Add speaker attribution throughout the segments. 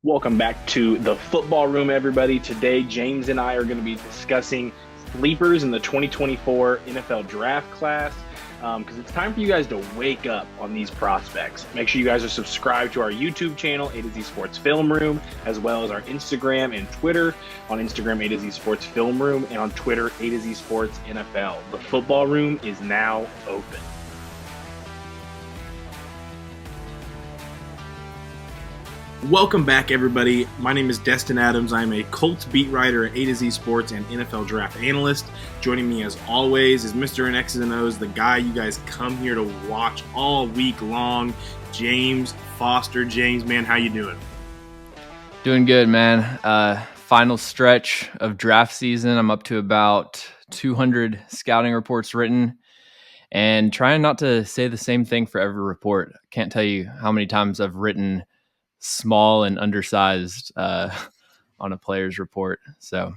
Speaker 1: Welcome back to the football room, everybody. Today, James and I are going to be discussing sleepers in the 2024 NFL draft class because it's time for you guys to wake up on these prospects. Make sure you guys are subscribed to our YouTube channel, A to Z Sports Film Room, as well as our Instagram and Twitter. On Instagram, A to Z Sports Film Room, and on Twitter, A to Z Sports NFL. The football room is now open. Welcome back, everybody. My name is Destin Adams. I'm a Colts beat writer at A to Z Sports and NFL draft analyst. Joining me, as always, is Mr. in X's and O's, the guy you guys come here to watch all week long, James Foster. James, man, how you doing?
Speaker 2: Doing good, man. Final stretch of draft season. I'm up to about 200 scouting reports written and trying not to say the same thing for every report. Can't tell you how many times I've written small and undersized on a player's report. So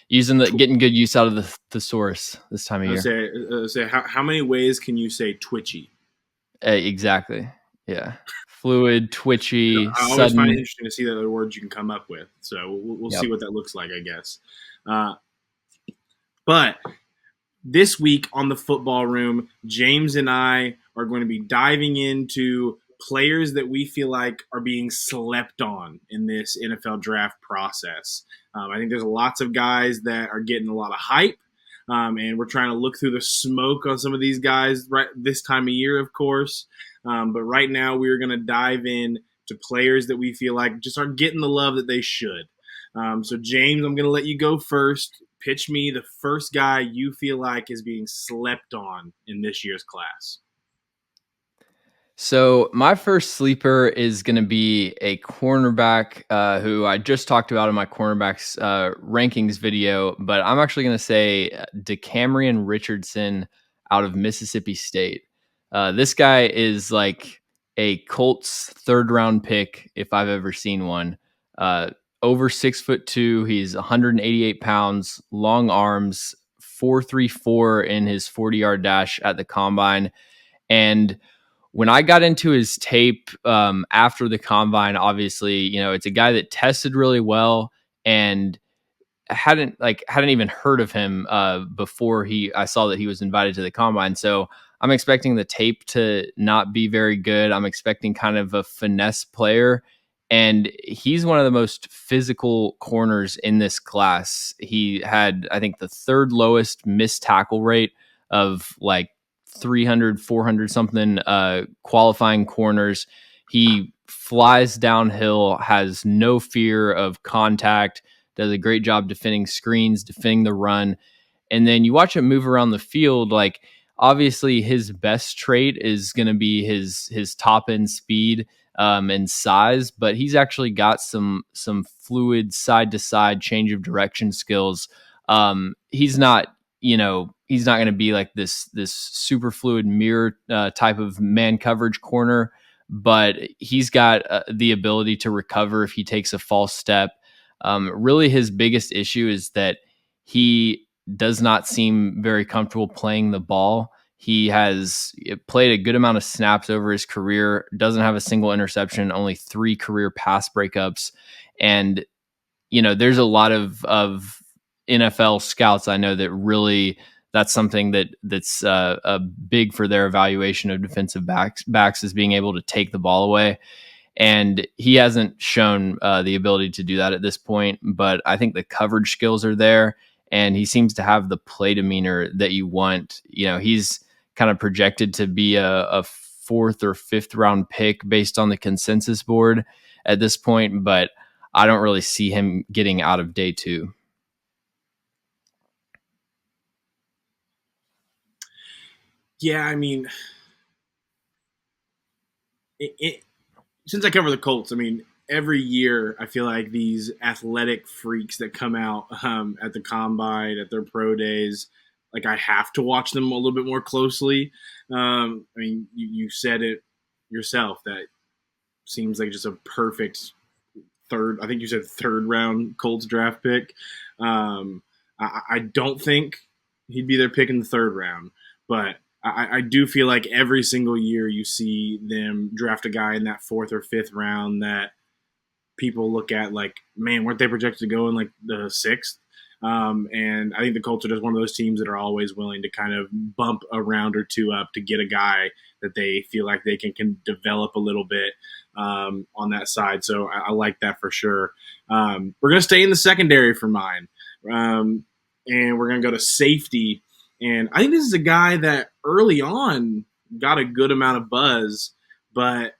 Speaker 2: getting good use out of the thesaurus this time of year.
Speaker 1: Say how many ways can you say twitchy?
Speaker 2: Exactly. Yeah. Fluid, twitchy,
Speaker 1: I always
Speaker 2: sudden.
Speaker 1: find it interesting to see the other words you can come up with. So we'll
Speaker 2: Yep.
Speaker 1: see what that looks like, I guess. But this week on the football room, James and I are going to be diving into players that we feel like are being slept on in this NFL draft process. I think there's lots of guys that are getting a lot of hype, and we're trying to look through the smoke on some of these guys right this time of year, of course. But right now, we're going to dive in to players that we feel like just aren't getting the love that they should. So, James, I'm going to let you go first. Pitch me the first guy you feel like is being slept on in this year's class.
Speaker 2: So my first sleeper is going to be a cornerback who I just talked about in my cornerbacks rankings video, but I'm actually going to say Davon Richardson out of Mississippi State. This guy is like a Colts third round pick if I've ever seen one. Over 6'2", he's 188 pounds, long arms, 4.34 in his 40-yard dash at the combine, and when I got into his tape after the combine, obviously, it's a guy that tested really well and hadn't even heard of him before I saw that he was invited to the combine. So I'm expecting the tape to not be very good. I'm expecting kind of a finesse player. And he's one of the most physical corners in this class. He had, I think, the third lowest missed tackle rate of like 300, 400 something qualifying corners. He flies downhill, has no fear of contact, does a great job defending screens, defending the run. And then you watch him move around the field, like obviously his best trait is going to be his top end speed and size, but he's actually got some fluid side to side change of direction skills. He's not going to be like this super fluid mirror type of man coverage corner, but he's got the ability to recover if he takes a false step. Really, his biggest issue is that he does not seem very comfortable playing the ball. He has played a good amount of snaps over his career, doesn't have a single interception, only 3 career pass breakups. And, there's a lot of NFL scouts I know that really that's something that's big for their evaluation of defensive backs is being able to take the ball away. And he hasn't shown the ability to do that at this point, but I think the coverage skills are there, and he seems to have the play demeanor that you want. He's kind of projected to be a 4th or 5th round pick based on the consensus board at this point, but I don't really see him getting out of day 2.
Speaker 1: Yeah, I mean, since I cover the Colts, I mean, every year I feel like these athletic freaks that come out at the combine, at their pro days, like I have to watch them a little bit more closely. I mean, you said it yourself that seems like just a perfect I think you said third round Colts draft pick. I don't think he'd be their pick in the third round, but I do feel like every single year you see them draft a guy in that 4th or 5th round that people look at like, man, weren't they projected to go in like the sixth? And I think the Colts are just one of those teams that are always willing to kind of bump a round or two up to get a guy that they feel like they can develop a little bit on that side. So I like that for sure. We're going to stay in the secondary for mine. And we're going to go to safety. And I think this is a guy that early on got a good amount of buzz, but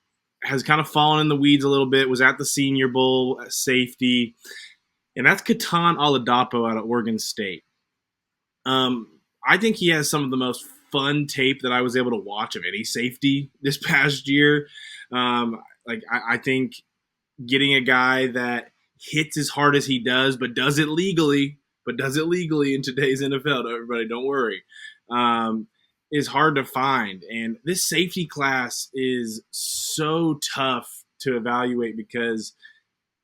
Speaker 1: has kind of fallen in the weeds a little bit, was at the Senior Bowl at safety, and that's Katan Alapo out of Oregon State. I think he has some of the most fun tape that I was able to watch of any safety this past year. I think getting a guy that hits as hard as he does, but does it legally in today's NFL. Everybody, don't worry. Is hard to find. And this safety class is so tough to evaluate because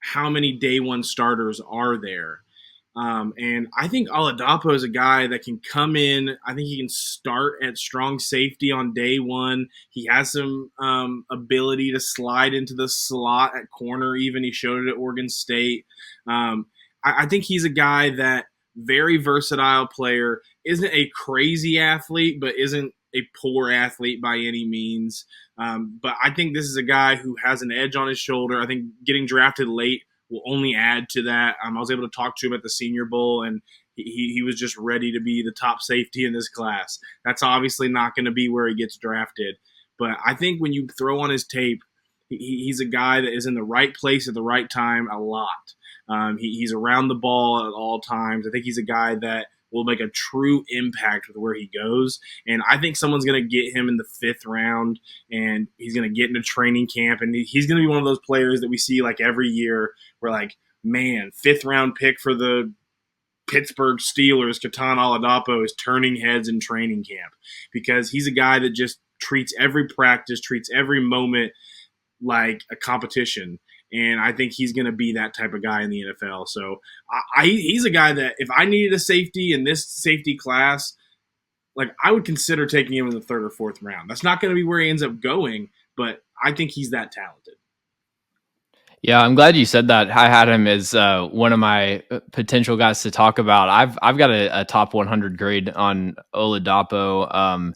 Speaker 1: how many day one starters are there? And I think Oladapo is a guy that can come in. I think he can start at strong safety on day one. He has some ability to slide into the slot at corner, even. He showed it at Oregon State. I think he's a guy that very versatile player, isn't a crazy athlete, but isn't a poor athlete by any means. But I think this is a guy who has an edge on his shoulder. I think getting drafted late will only add to that. I was able to talk to him at the Senior Bowl, and he was just ready to be the top safety in this class. That's obviously not going to be where he gets drafted. But I think when you throw on his tape, he's a guy that is in the right place at the right time a lot. He's around the ball at all times. I think he's a guy that will make a true impact with where he goes. And I think someone's going to get him in the 5th round, and he's going to get into training camp. And he's going to be one of those players that we see like every year where like, man, 5th round pick for the Pittsburgh Steelers, Katan Alapo, is turning heads in training camp because he's a guy that just treats every practice, treats every moment like a competition. And I think he's going to be that type of guy in the NFL. So he's a guy that if I needed a safety in this safety class, like I would consider taking him in the 3rd or 4th round. That's not going to be where he ends up going, but I think he's that talented.
Speaker 2: Yeah, I'm glad you said that. I had him as one of my potential guys to talk about. I've got a top 100 grade on Oladapo.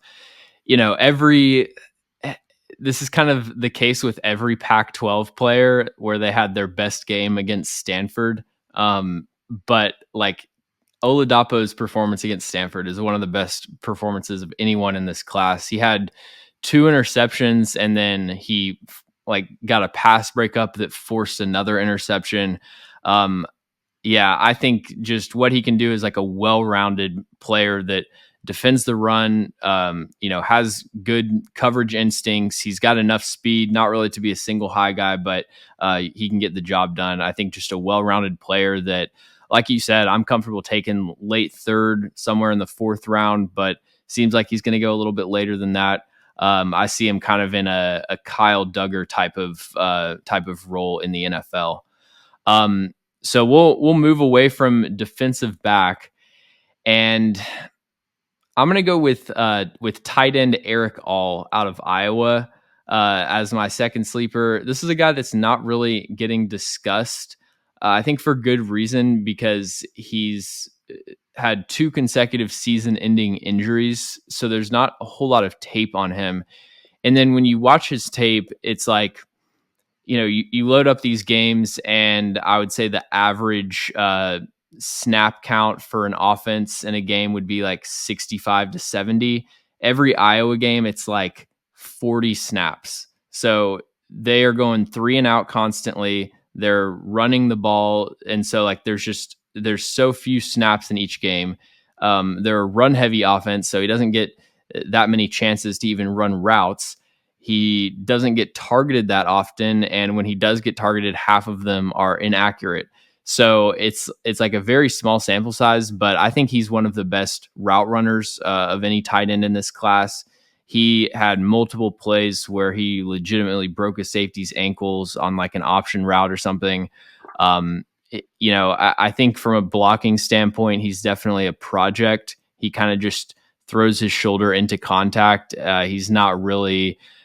Speaker 2: This is kind of the case with every Pac-12 player where they had their best game against Stanford. But like Oladapo's performance against Stanford is one of the best performances of anyone in this class. He had 2 interceptions, and then he got a pass breakup that forced another interception. I think just what he can do is like a well-rounded player that defends the run, has good coverage instincts. He's got enough speed, not really to be a single high guy, but he can get the job done. I think just a well-rounded player that, like you said, I'm comfortable taking late 3rd, somewhere in the 4th round, but seems like he's going to go a little bit later than that. I see him kind of in a Kyle Duggar type of role in the NFL. So we'll move away from defensive back, and I'm going to go with tight end Eric All out of Iowa as my second sleeper. This is a guy that's not really getting discussed. I think for good reason, because he's had 2 consecutive season-ending injuries, so there's not a whole lot of tape on him. And then when you watch his tape, it's like, you load up these games, and I would say the average snap count for an offense in a game would be like 65 to 70. Every Iowa game, it's like 40 snaps. So they are going 3 and out constantly. They're running the ball. And so like, there's so few snaps in each game. They're a run heavy offense, so he doesn't get that many chances to even run routes. He doesn't get targeted that often, and when he does get targeted, half of them are inaccurate. So it's like a very small sample size, but I think he's one of the best route runners of any tight end in this class. He had multiple plays where he legitimately broke a safety's ankles on like an option route or something. I think from a blocking standpoint, he's definitely a project. He kind of just throws his shoulder into contact. He's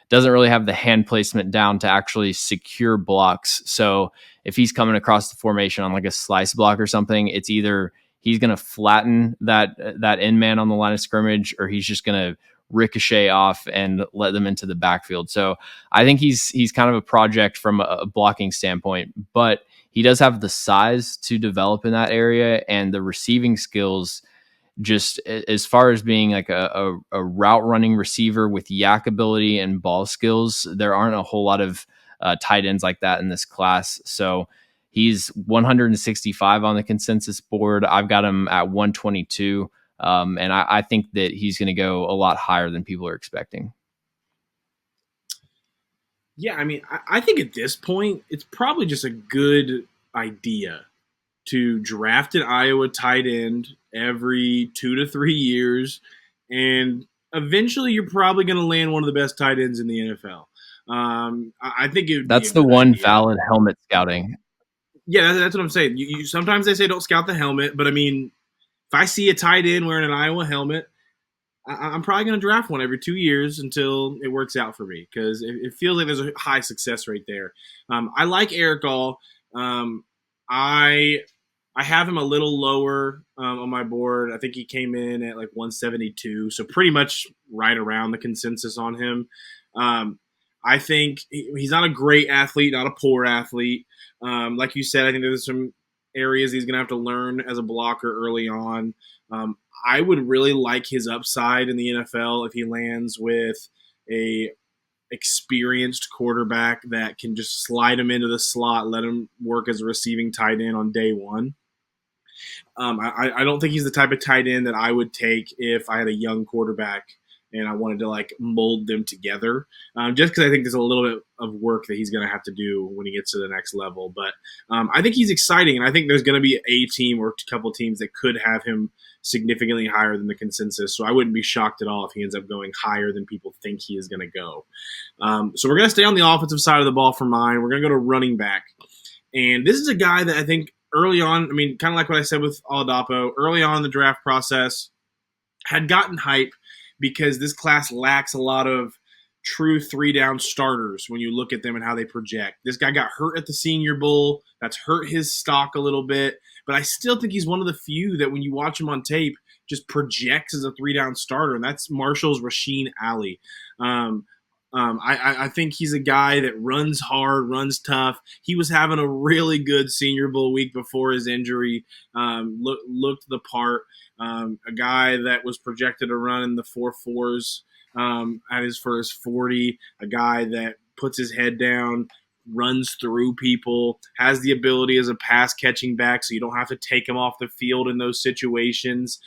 Speaker 2: doesn't really have the hand placement down to actually secure blocks. So if he's coming across the formation on like a slice block or something, it's either he's going to flatten that end man on the line of scrimmage, or he's just going to ricochet off and let them into the backfield. So I think he's kind of a project from a blocking standpoint, but he does have the size to develop in that area and the receiving skills. Just as far as being like a route running receiver with yak ability and ball skills, there aren't a whole lot of tight ends like that in this class. So he's 165 on the consensus board. I've got him at 122. And I think that he's going to go a lot higher than people are expecting.
Speaker 1: Yeah, I mean, I think at this point, it's probably just a good idea to draft an Iowa tight end every 2 to 3 years, and eventually you're probably going to land one of the best tight ends in the NFL. I think it would be
Speaker 2: That's
Speaker 1: a
Speaker 2: the
Speaker 1: good
Speaker 2: one
Speaker 1: idea.
Speaker 2: valid helmet scouting.
Speaker 1: Yeah, that's what I'm saying. Sometimes they say don't scout the helmet, but I mean, if I see a tight end wearing an Iowa helmet, I'm probably going to draft one every 2 years until it works out for me, because it feels like there's a high success rate there. I like Eric All. I I have him a little lower on my board. I think he came in at like 172, so pretty much right around the consensus on him. Um, I think he's not a great athlete, not a poor athlete. Like you said, I think there's some areas he's going to have to learn as a blocker early on. I would really like his upside in the NFL if he lands with a experienced quarterback that can just slide him into the slot, let him work as a receiving tight end on day one. I don't think he's the type of tight end that I would take if I had a young quarterback and I wanted to like mold them together. Just because I think there's a little bit of work that he's going to have to do when he gets to the next level. But I think he's exciting, and I think there's going to be a team or a couple teams that could have him significantly higher than the consensus. So I wouldn't be shocked at all if he ends up going higher than people think he is going to go. So we're going to stay on the offensive side of the ball for mine. We're going to go to running back. And this is a guy that I think early on, I mean, kind of like what I said with Alapo, early on in the draft process, had gotten hype because this class lacks a lot of true three-down starters when you look at them and how they project. This guy got hurt at the Senior Bowl. That's hurt his stock a little bit. But I still think he's one of the few that when you watch him on tape just projects as a three-down starter, and that's Marshall's Rasheed Ali. I think he's a guy that runs hard, runs tough. He was having a really good Senior Bowl week before his injury. Looked the part. A guy that was projected to run in the 4.4s at his first 40. A guy that puts his head down, runs through people, has the ability as a pass catching back, so you don't have to take him off the field in those situations.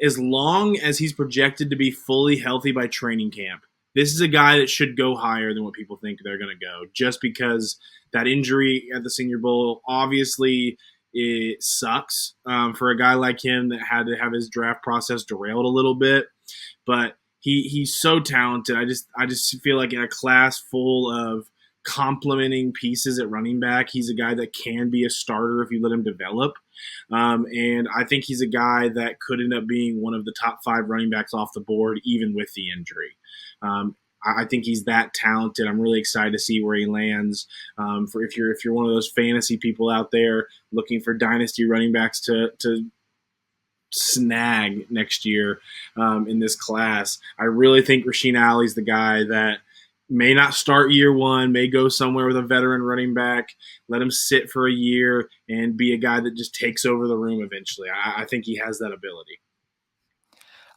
Speaker 1: As long as he's projected to be fully healthy by training camp, this is a guy that should go higher than what people think they're going to go, just because that injury at the Senior Bowl, obviously it sucks for a guy like him that had to have his draft process derailed a little bit. But he's so talented. I just feel like in a class full of complementing pieces at running back, he's a guy that can be a starter if you let him develop. And I think he's a guy that could end up being one of the top 5 running backs off the board, even with the injury. I think he's that talented. I'm really excited to see where he lands. For if you're one of those fantasy people out there looking for dynasty running backs to snag next year in this class, I really think Rasheed Ali is the guy that may not start year one, may go somewhere with a veteran running back, let him sit for a year and be a guy that just takes over the room eventually. I think he has that ability.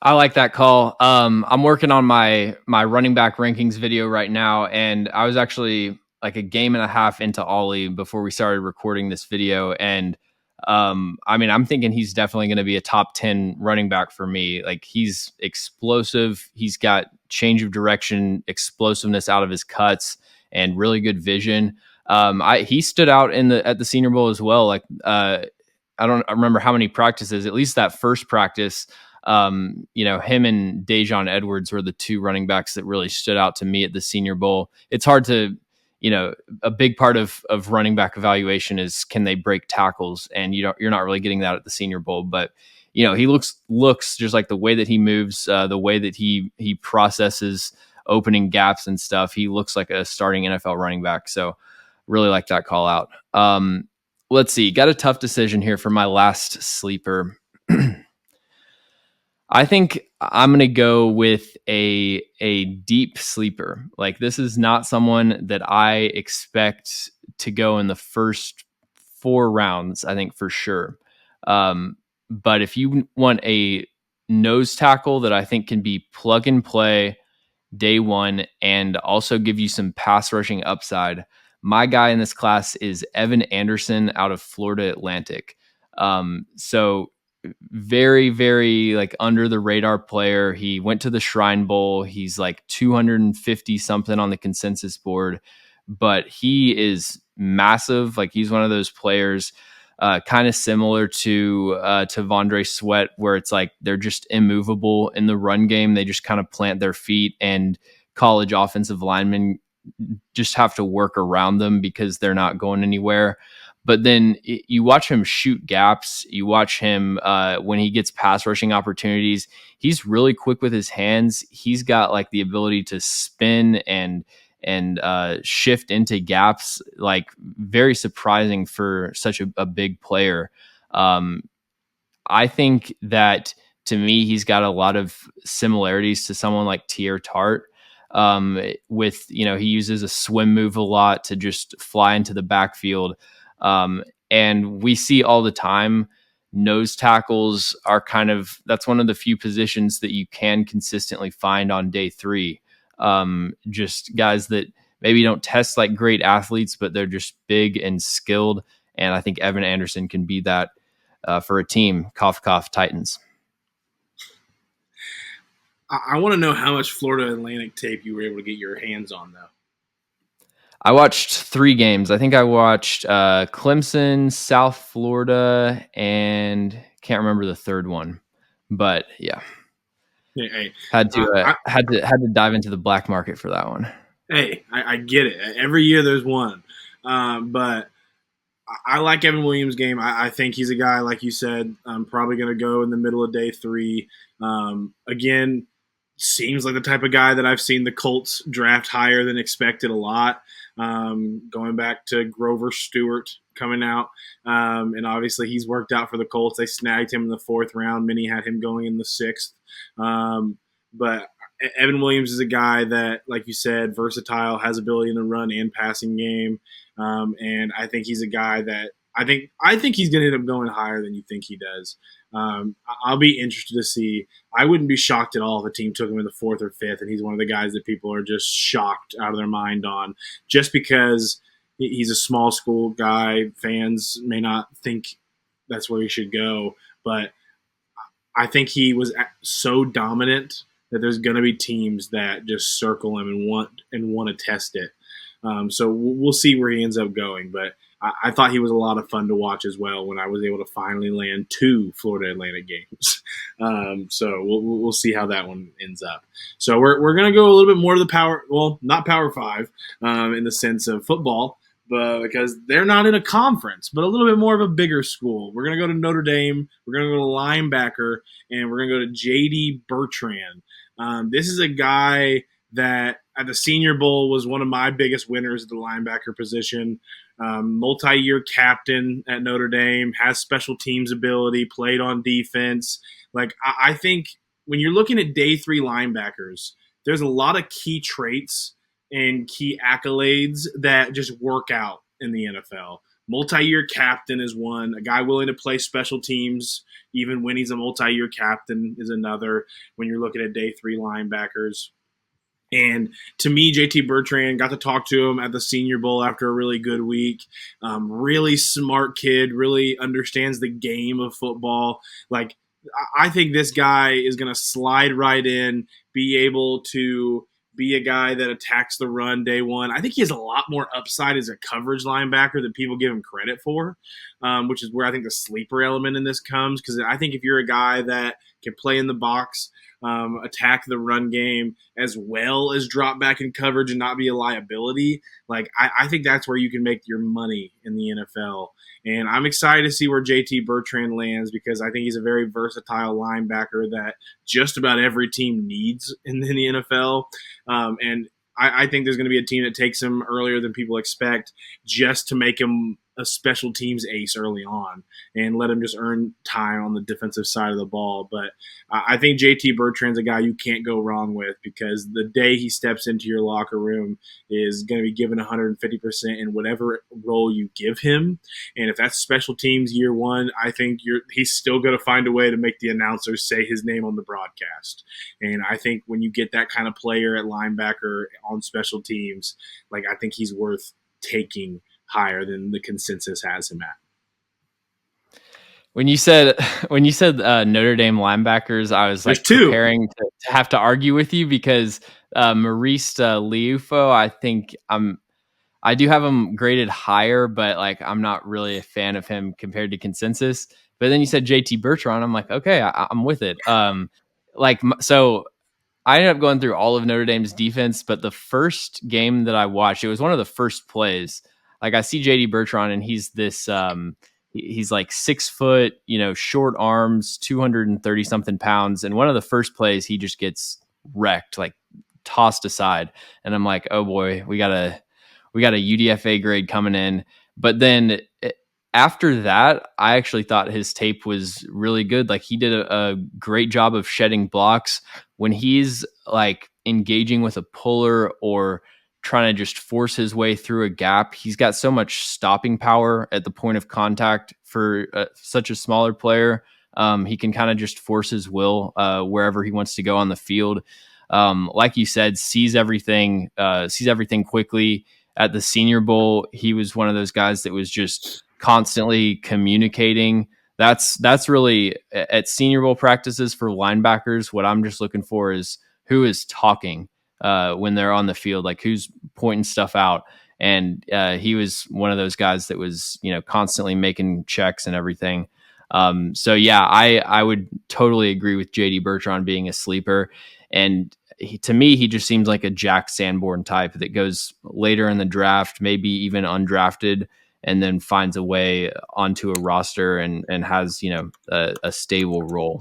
Speaker 2: I like that call. I'm working on my running back rankings video right now, and I was actually like a game and a half into Ollie before we started recording this video. And I mean, I'm thinking he's definitely going to be a top 10 running back for me. Like, he's explosive. He's got change of direction, explosiveness out of his cuts, and really good vision. He stood out at the Senior Bowl as well. Like, I remember how many practices, at least that first practice. Him and Dejon Edwards were the 2 running backs that really stood out to me at the Senior Bowl. It's hard to, a big part of running back evaluation is, can they break tackles? And you're not really getting that at the Senior Bowl, but he looks just like the way that he moves, the way that he processes opening gaps and stuff. He looks like a starting NFL running back. So really like that call out. Let's see. Got a tough decision here for my last sleeper. I think I'm going to go with a deep sleeper. Like, this is not someone that I expect to go in the first 4 rounds, I think for sure. But if you want a nose tackle that I think can be plug and play day one and also give you some pass rushing upside, my guy in this class is Evan Anderson out of Florida Atlantic. So very, very like under the radar player. He went to the Shrine Bowl. He's like 250 something on the consensus board, but he is massive. Like, he's one of those players, kind of similar to Vondre Sweat, where it's like they're just immovable in the run game. They just kind of plant their feet, and college offensive linemen just have to work around them because they're not going anywhere. But then you watch him shoot gaps. You watch him when he gets pass rushing opportunities. He's really quick with his hands. He's got like the ability to spin and shift into gaps. Like, very surprising for such a big player. I think that, to me, he's got a lot of similarities to someone like Tier Tart. With, he uses a swim move a lot to just fly into the backfield. And we see all the time, nose tackles are that's one of the few positions that you can consistently find on day three. Just guys that maybe don't test like great athletes, but they're just big and skilled. And I think Evan Anderson can be that for a team. Cough, cough, Titans.
Speaker 1: I want to know how much Florida Atlantic tape you were able to get your hands on, though.
Speaker 2: I watched 3 games. I think I watched Clemson, South Florida, and can't remember the third one. But yeah,
Speaker 1: Hey,
Speaker 2: had to dive into the black market for that one.
Speaker 1: hey, I get it. Every year there's one, but I like Evan Williams' game. I think he's a guy, like you said, probably going to go in the middle of day 3. Again, seems like the type of guy that I've seen the Colts draft higher than expected a lot. Going back to Grover Stewart coming out. And obviously he's worked out for the Colts. They snagged him in the 4th round. Many had him going in the 6th. But Evan Williams is a guy that, like you said, versatile, has ability in the run and passing game. And I think he's a guy that I think he's going to end up going higher than you think he does. I'll be interested to see. I wouldn't be shocked at all if a team took him in the 4th or 5th, and he's one of the guys that people are just shocked out of their mind on, just because he's a small school guy. Fans may not think that's where he should go, but I think he was so dominant that there's going to be teams that just circle him and want to test it. So we'll see where he ends up going, but I thought he was a lot of fun to watch as well when I was able to finally land 2 Florida Atlantic games. So we'll see how that one ends up. So we're going to go a little bit more to the not Power 5 in the sense of football, but because they're not in a conference, but a little bit more of a bigger school. We're going to go to Notre Dame. We're going to go to linebacker, and we're going to go to J.D. Bertrand. This is a guy that at the Senior Bowl was one of my biggest winners at the linebacker position. Multi-year captain at Notre Dame, has special teams ability, played on defense. Like, I think when you're looking at day 3 linebackers, there's a lot of key traits and key accolades that just work out in the NFL. Multi-year captain is one. A guy willing to play special teams even when he's a multi-year captain is another when you're looking at day 3 linebackers. And to me, JT Bertrand, got to talk to him at the Senior Bowl after a really good week. Really smart kid, really understands the game of football. Like, I think this guy is going to slide right in, be able to be a guy that attacks the run day one. I think he has a lot more upside as a coverage linebacker than people give him credit for, which is where I think the sleeper element in this comes. Because I think if you're a guy that can play in the box, attack the run game, as well as drop back in coverage and not be a liability, like I think that's where you can make your money in the NFL. And I'm excited to see where JT Bertrand lands, because I think he's a very versatile linebacker that just about every team needs in the NFL. And I think there's going to be a team that takes him earlier than people expect, just to make him a special teams ace early on and let him just earn time on the defensive side of the ball. But I think JT Bertrand's a guy you can't go wrong with, because the day he steps into your locker room is going to be given 150% in whatever role you give him. And if that's special teams year one, I think he's still going to find a way to make the announcers say his name on the broadcast. And I think when you get that kind of player at linebacker on special teams, like, I think he's worth taking higher than the consensus has him at.
Speaker 2: When you said Notre Dame linebackers, I was
Speaker 1: There's
Speaker 2: like
Speaker 1: two.
Speaker 2: preparing to have to argue with you because Maurice Liufo, I do have him graded higher, but like I'm not really a fan of him compared to consensus. But then you said JT Bertrand, I'm like, okay, I'm with it. So I ended up going through all of Notre Dame's defense, but the first game that I watched, it was one of the first plays. Like I see JD Bertrand, and he's this he's like 6 foot, short arms, 230 something pounds. And one of the first plays, he just gets wrecked, like tossed aside. And I'm like, oh boy, we got a UDFA grade coming in. But then after that, I actually thought his tape was really good. Like he did a great job of shedding blocks when he's like engaging with a puller or trying to just force his way through a gap. He's got so much stopping power at the point of contact for such a smaller player. He can kind of just force his will wherever he wants to go on the field. Like you said, sees everything quickly. At the Senior Bowl, he was one of those guys that was just constantly communicating. That's really at Senior Bowl practices for linebackers. What I'm just looking for is who is talking when they're on the field, like who's pointing stuff out. And he was one of those guys that was, constantly making checks and everything. So yeah, I would totally agree with JD Bertrand being a sleeper. And to me, he just seems like a Jack Sanborn type that goes later in the draft, maybe even undrafted, and then finds a way onto a roster and has, a stable role.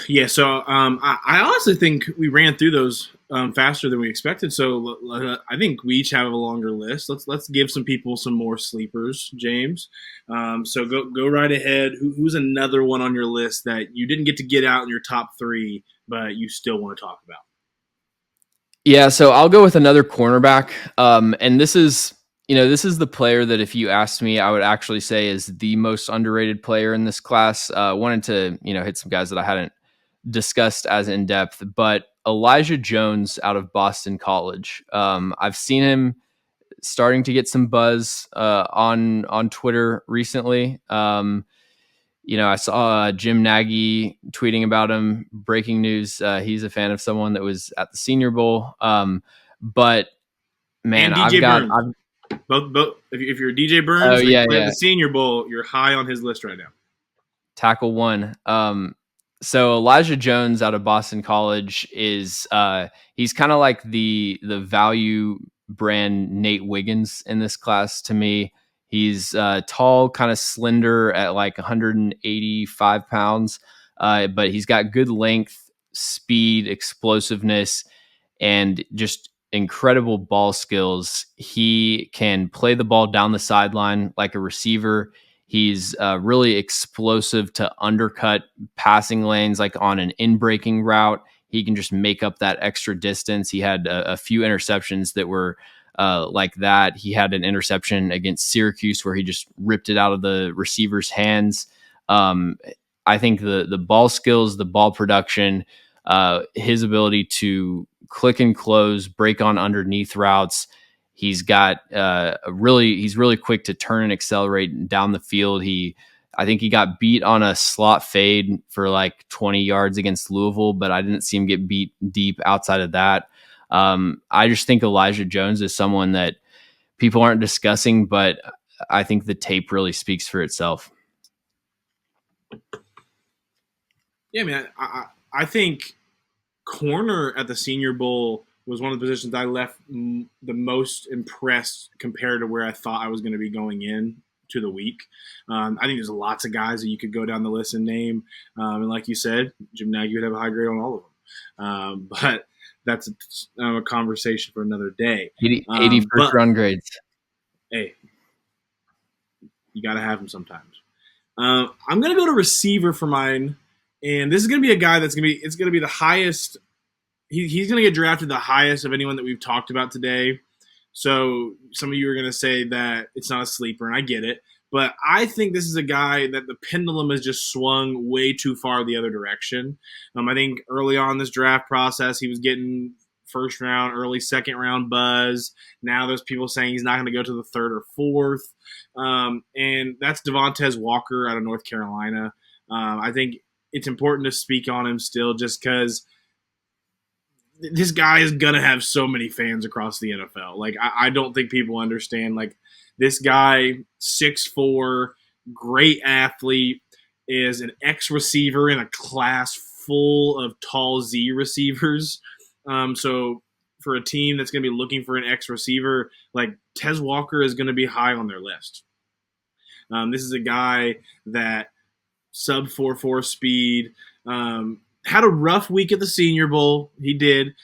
Speaker 1: Yeah, so I honestly think we ran through those faster than we expected. So I think we each have a longer list. Let's give some people some more sleepers, James. So go right ahead. Who's another one on your list that you didn't get to get out in your top three, but you still want to talk about?
Speaker 2: Yeah, so I'll go with another cornerback. And this is the player that if you asked me, I would actually say is the most underrated player in this class. Wanted to, hit some guys that I hadn't discussed as in depth, but Elijah Jones out of Boston College. I've seen him starting to get some buzz on Twitter recently. I saw Jim Nagy tweeting about him. Breaking news: he's a fan of someone that was at the Senior Bowl. But man,
Speaker 1: And DJ Burns. Both. If you're DJ
Speaker 2: oh
Speaker 1: Burns and
Speaker 2: yeah,
Speaker 1: you play at
Speaker 2: yeah,
Speaker 1: the Senior Bowl, you're high on his list right now.
Speaker 2: tackle one. So Elijah Jones out of Boston College is he's kind of like the value brand Nate Wiggins in this class to me. He's tall, kind of slender at like 185 pounds, but he's got good length, speed, explosiveness, and just incredible ball skills. He can play the ball down the sideline like a receiver. He's really explosive to undercut passing lanes, like on an in-breaking route. He can just make up that extra distance. He had a few interceptions that were like that. He had an interception against Syracuse where he just ripped it out of the receiver's hands. I think the ball skills, the ball production, his ability to click and close, break on underneath routes. He's got he's really quick to turn and accelerate down the field. I think he got beat on a slot fade for like 20 yards against Louisville, but I didn't see him get beat deep outside of that. I just think Elijah Jones is someone that people aren't discussing, but I think the tape really speaks for itself.
Speaker 1: Yeah, man. I think corner at the Senior Bowl was one of the positions I left the most impressed compared to where I thought I was going to be going in to the week. I think there's lots of guys that you could go down the list and name. And like you said, Jim Nagy would have a high grade on all of them. But that's a conversation for another day.
Speaker 2: 80 first
Speaker 1: But
Speaker 2: round grades.
Speaker 1: hey, you got to have them sometimes. I'm gonna go to receiver for mine, and this is gonna be a guy that's gonna be the highest. He's gonna get drafted the highest of anyone that we've talked about today. So some of you are gonna say that it's not a sleeper, and I get it. But I think this is a guy that the pendulum has just swung way too far the other direction. I think early on in this draft process, he was getting first round, early second round buzz. Now there's people saying he's not going to go to the third or fourth. And that's Devante Walker out of North Carolina. I think it's important to speak on him still just because this guy is gonna have so many fans across the NFL. Like I don't think people understand. Like this guy, 6'4", great athlete, is an X receiver in a class full of tall Z receivers. So for a team that's gonna be looking for an X receiver, like Tez Walker is gonna be high on their list. This is a guy that sub 4.4 speed. Had a rough week at the Senior Bowl. He did.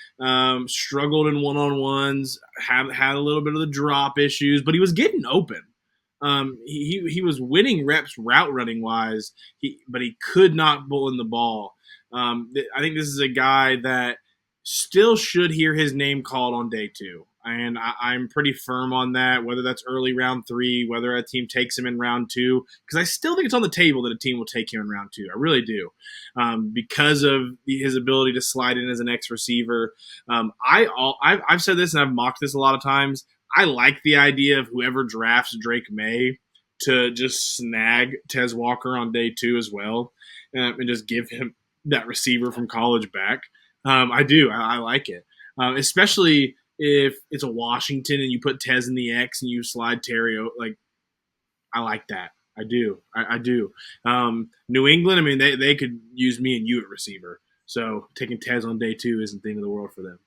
Speaker 1: Struggled in one-on-ones. Had a little bit of the drop issues, but he was getting open. He was winning reps route running wise, but he could not pull in the ball. I think this is a guy that still should hear his name called on day two. And I'm pretty firm on that, whether that's early round 3, whether a team takes him in round 2, because I still think it's on the table that a team will take him in round 2. I really do, because of his ability to slide in as an X receiver. I've said this and I've mocked this a lot of times. I like the idea of whoever drafts Drake May to just snag Tez Walker on day 2 as well, and just give him that receiver from college back. I do. I like it, especially if it's a Washington and you put Tez in the X and you slide Terry. Like, I like that. I do. I do. New England, I mean, they could use me and you at receiver. So taking Tez on day 2 isn't the end of the world for them.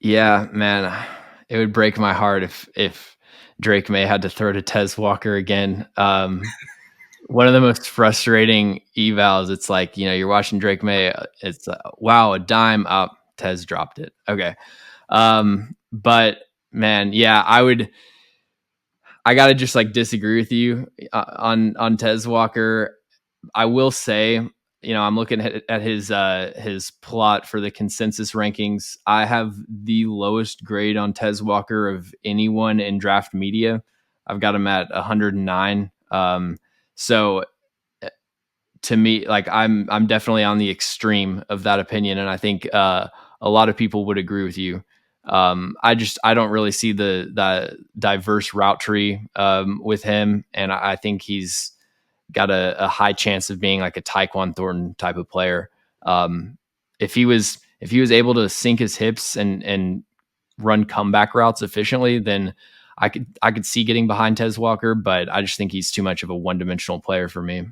Speaker 2: Yeah, man, it would break my heart if Drake May had to throw to Tez Walker again. One of the most frustrating evals. It's like, you're watching Drake May. It's wow, a dime up. Tez dropped it. Okay. But man, yeah, I got to just like disagree with you on Tez Walker. I will say, I'm looking at his plot for the consensus rankings. I have the lowest grade on Tez Walker of anyone in draft media. I've got him at 109. So to me, like I'm definitely on the extreme of that opinion, and I think a lot of people would agree with you. I don't really see the diverse route tree with him, and I think he's got a high chance of being like a Tyquan Thornton type of player. If he was able to sink his hips and run comeback routes efficiently, then I could see getting behind Tez Walker, but I just think he's too much of a one-dimensional player for me.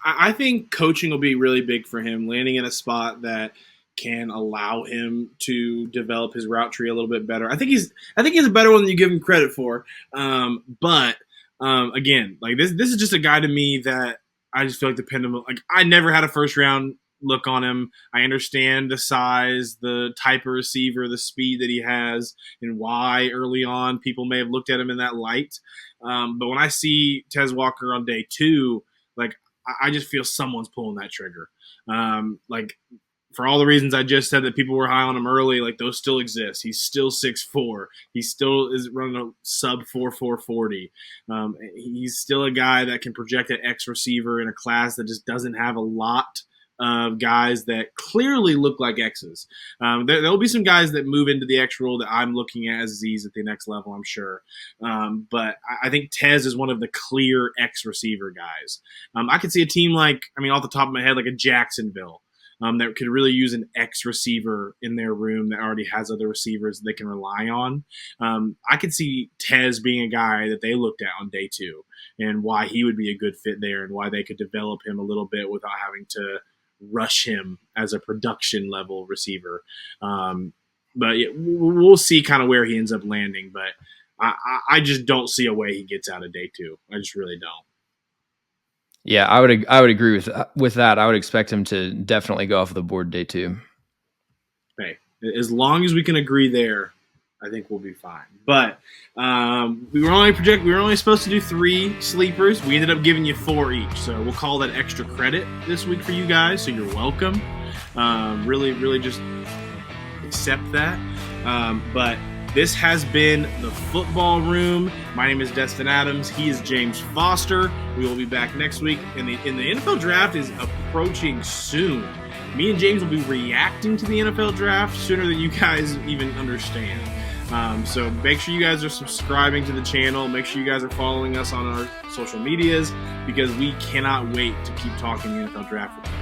Speaker 1: I think coaching will be really big for him, landing in a spot that can allow him to develop his route tree a little bit better. I think he's a better one than you give him credit for. But again, like this is just a guy to me that I just feel like the pendulum. Like I never had a first round look on him. I understand the size, the type of receiver, the speed that he has, and why early on people may have looked at him in that light. But when I see Tez Walker on day 2, like I just feel someone's pulling that trigger. Like for all the reasons I just said that people were high on him early, like those still exist. He's still 6'4". He still is running a sub 4.40. He's still a guy that can project an X receiver in a class that just doesn't have a lot of guys that clearly look like X's. There'll be some guys that move into the X role that I'm looking at as Z's at the next level, I'm sure. But I think Tez is one of the clear X receiver guys. I could see a team like, I mean, off the top of my head, like a Jacksonville, that could really use an X receiver in their room that already has other receivers they can rely on. I could see Tez being a guy that they looked at on day 2 and why he would be a good fit there and why they could develop him a little bit without having to rush him as a production level receiver. But yeah, we'll see kind of where he ends up landing. But I just don't see a way he gets out of day 2. I just really don't.
Speaker 2: Yeah, I would agree with that. I would expect him to definitely go off the board day 2.
Speaker 1: Hey, as long as we can agree there, I think we'll be fine. But we were only supposed to do 3 sleepers. We ended up giving you 4 each, so we'll call that extra credit this week for you guys. So you're welcome. Really, just accept that. But this has been the Football Room. My name is Destin Adams. He is James Foster. We will be back next week. And the NFL draft is approaching soon. Me and James will be reacting to the NFL draft sooner than you guys even understand. So make sure you guys are subscribing to the channel. Make sure you guys are following us on our social medias, because we cannot wait to keep talking the NFL draft with you.